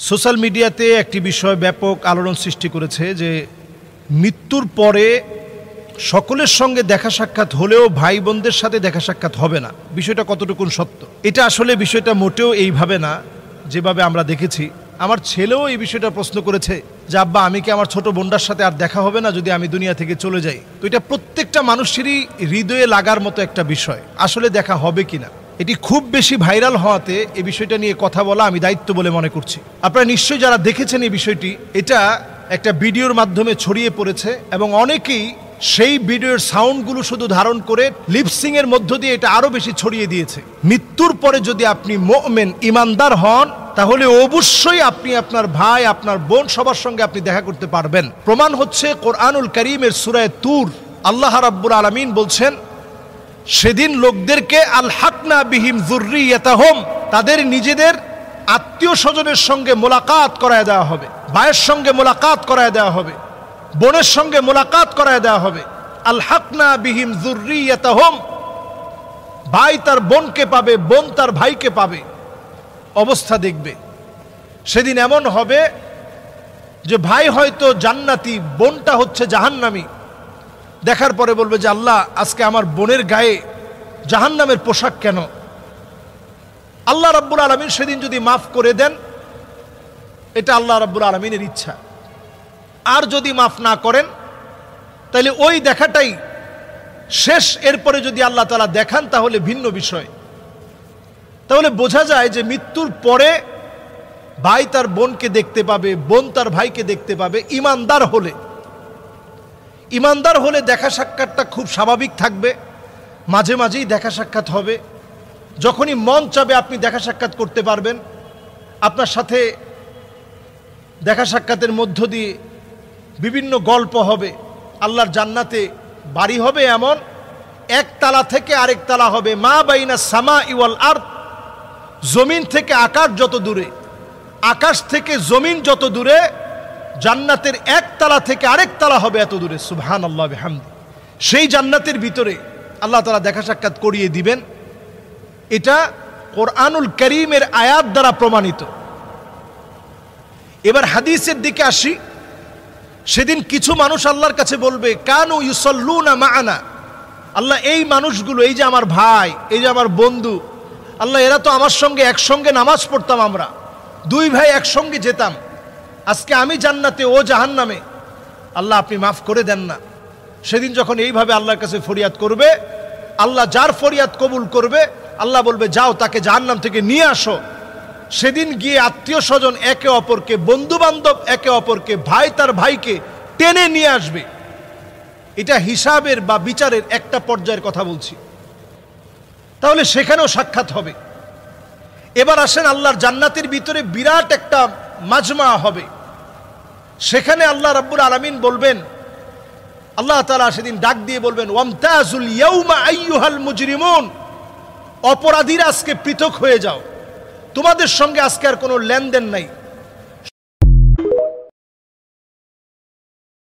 Social মিডিয়াতে একটি বিষয় ব্যাপক আলোড়ন সৃষ্টি করেছে যে মৃত্যুর পরে সকলের সঙ্গে দেখা সাক্ষাৎ হলেও ভাই বোনদের সাথে দেখা সাক্ষাৎ হবে না। বিষয়টা কতটুকু সত্য? এটা আসলে বিষয়টা মোটেও এইভাবে না যেভাবে আমরা দেখেছি। আমার ছেলেও এই বিষয়টা প্রশ্ন করেছে যে আব্বা, আমি কি আমার ছোট বোনটার সাথে আর দেখা হবে না যদি আমি দুনিয়া থেকে চলে যাই? তো এটা প্রত্যেকটা মানুষেরই হৃদয়ে লাগার মতো একটা বিষয়, আসলে দেখা হবে কিনা। এটি খুব বেশি ভাইরাল হওয়াতে এই বিষয়টা নিয়ে কথা বলা আমি দায়িত্ব বলে মনে করছি। আপনারা নিশ্চয়ই যারা দেখেছেন এই বিষয়টি, এটা একটা ভিডিওর মাধ্যমে ছড়িয়ে পড়েছে এবং অনেকেই সেই ভিডিওর সাউন্ডগুলো শুধু ধারণ করে লিপসিং এর মধ্য দিয়ে এটা আরো বেশি ছড়িয়ে দিয়েছে। মৃত্যুর পরে যদি আপনি মুমিন ইমানদার হন তাহলে অবশ্যই আপনি আপনার ভাই আপনার বোন সবার সঙ্গে আপনি দেখা করতে পারবেন। প্রমাণ হচ্ছে কোরআনুল কারীমের সূরা তুর। আল্লাহ রাব্বুল আলামিন বলছেন, সেদিন লোকদেরকে আলহাকনা বিহিম যুররিয়াতাহুম, তাদের নিজেদের আত্মীয় স্বজনের সঙ্গে মোলাকাত করায় দেওয়া হবে, ভাইয়ের সঙ্গে মোলাকাত করায় দেওয়া হবে, বোনের সঙ্গে মোলাকাত করায় দেওয়া হবে। আলহাকনা বিহিম যুররিয়াতাহুম, ভাই তার বোনকে পাবে, বোন তার ভাইকে পাবে। অবস্থা দেখবে সেদিন এমন হবে যে ভাই হয়তো জান্নাতি, বোনটা হচ্ছে জাহান্নামী। দেখার পরে বলবে যে আল্লাহ, আজকে আমার বোনের গায়ে জাহান্নামের পোশাক কেন? আল্লাহ রাব্বুল আলামিন সেদিন যদি মাফ করে দেন, এটা আল্লাহ রাব্বুল আলামিনের ইচ্ছা। আর যদি মাফ না করেন তাহলে ওই দেখাটাই শেষ। এরপরে যদি আল্লাহ তাআলা দেখান তাহলে ভিন্ন বিষয়। তাহলে বোঝা যায় যে মৃত্যুর পরে ভাই তার বোনকে দেখতে পাবে, বোন তার ভাইকে দেখতে পাবে। ইমানদার হলে দেখা সাক্ষাৎটা খুব স্বাভাবিক থাকবে, মাঝে মাঝেই দেখা সাক্ষাৎ হবে। যখনই মন চাবে আপনি দেখা সাক্ষাৎ করতে পারবেন। আপনার সাথে দেখা সাক্ষাতের মধ্য দিয়ে বিভিন্ন গল্প হবে। আল্লাহর জান্নাতে বাড়ি হবে এমন, এক তালা থেকে আরেক তালা হবে। মা বাইনা সামা ওয়াল আরদ, জমিন থেকে আকাশ যত দূরে, আকাশ থেকে জমিন যত দূরে, জান্নাতের এক তালা থেকে আরেক তালা হবে এত দূরে। সুবহানাল্লাহ বিহামদি। সেই জান্নাতের ভিতরে আল্লাহ তাআলা দেখা সাক্ষাৎ করিয়ে দিবেন। এটা কোরআনুল কারীমের আয়াত দ্বারা প্রমাণিত। এবার হাদিসের দিকে আসি। সেদিন কিছু মানুষ আল্লাহর কাছে বলবে, কানু ইউসাল্লুনা মা'ানা, আল্লাহ এই মানুষগুলো, এই যে আমার ভাই, এই যে আমার বন্ধু, আল্লাহ এরা তো আমার সঙ্গে একসঙ্গে নামাজ পড়তাম, আমরা দুই ভাই একসঙ্গে যেতাম, আজকে আমি জান্নাতে ও জাহান্নামে, আল্লাহ আপনি মাফ করে দেন না। সেদিন যখন এইভাবে আল্লাহর কাছে ফরিয়াদ করবে, আল্লাহ যার ফরিয়াদ কবুল করবে, আল্লাহ বলবে যাও তাকে জাহান্নাম থেকে নিয়ে আসো। সেদিন গিয়ে আত্মীয় স্বজন একে অপরকে, বন্ধু বান্ধব একে অপরকে, ভাই তার ভাইকে টেনে নিয়ে আসবে। এটা হিসাবের বা বিচারের একটা পর্যায়ের কথা বলছি। তাহলে সেখানেও সাক্ষাৎ হবে। এবার আসেন আল্লাহর জান্নাতের ভিতরে বিরাট একটা মাজমা হবে। সেখানে আল্লাহ রাব্বুল আলামিন বলবেন, আল্লাহ তাআলা সেদিন ডাক দিয়ে বলবেন, ওয়ামতাজুল ইয়াউমা আইয়ুহাল মুজরিমুন, অপরাধীরা আজকে পৃথক হয়ে যাও, তোমাদের সঙ্গে আজকে আর কোনো লেনদেন নাই।